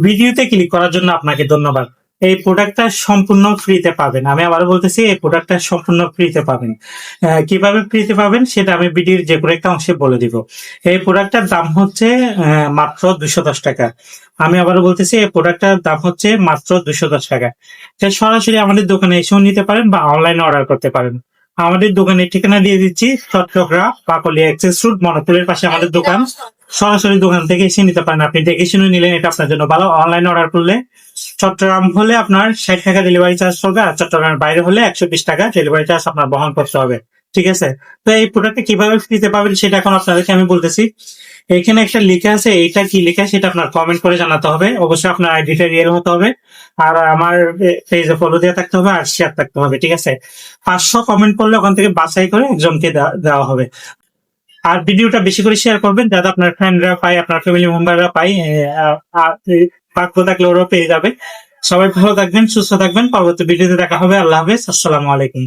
ভিডিওতে ক্লিক করার জন্য আপনাকে ধন্যবাদ। এই প্রোডাক্টটা সম্পূর্ণ ফ্রিতে পাবেন। আমি আবারও বলতেছি, এই প্রোডাক্টটা সম্পূর্ণ ফ্রিতে পাবেন। কিভাবে ফ্রিতে পাবেন সেটা আমি ভিডিওর যে কোনো একটা অংশে বলে দিব। এই প্রোডাক্টটার দাম হচ্ছে মাত্র 210 টাকা। আমি আবারও বলতেছি, এই প্রোডাক্টটার দাম হচ্ছে মাত্র 210 টাকা। সরাসরি আমাদের দোকানে এসেও নিতে পারেন বা অনলাইনে অর্ডার করতে পারেন। আমাদের দোকানের ঠিকানা দিয়ে দিচ্ছি, চট্টগ্রাম পাকলিয়া এক্সেস রোড, মনোপুরের পাশে আমাদের দোকান। সরাসরি দোকান থেকে এসে নিতে পারেন। আপনি দেখে শুনে নিলেন, এটা আপনার জন্য ভালো। অনলাইনে অর্ডার করলে চট্টগ্রাম হলে আপনার 60 টাকা ডেলিভারি চার্জ পড়বে, আর চট্টগ্রামের বাইরে হলে 120 টাকা ডেলিভারি চার্জ আপনার বহন করতে হবে। ঠিক আছে? তো এই প্রোডাক্টটা কিভাবে ফ্রিতে পাবেন সেটা এখন আপনাদেরকে আমি বলতেছি। এখানে একটা লেখা আছে, এইটা কি লেখা সেটা আপনার কমেন্ট করে জানাতে হবে। অবশ্যই আপনার আইডিটা রিয়েল হতে হবে, আর আমার পেজে ফলো দেওয়া থাকতে হবে, আর শেয়ার থাকতে হবে। ঠিক আছে? 500 কমেন্ট করলে ওখান থেকে বাছাই করে একজনকে দেওয়া হবে। আর ভিডিওটা বেশি করে শেয়ার করবেন, যাতে আপনার ফ্রেন্ডরা পায়, আপনার ফ্যামিলি মেম্বাররা পায়। ভাগ্য থাকলে ওরাও পেয়ে যাবে। সবাই ভালো থাকবেন, সুস্থ থাকবেন। পরবর্তী ভিডিওতে দেখা হবে। আল্লাহ হাফেজ, আসসালামু আলাইকুম।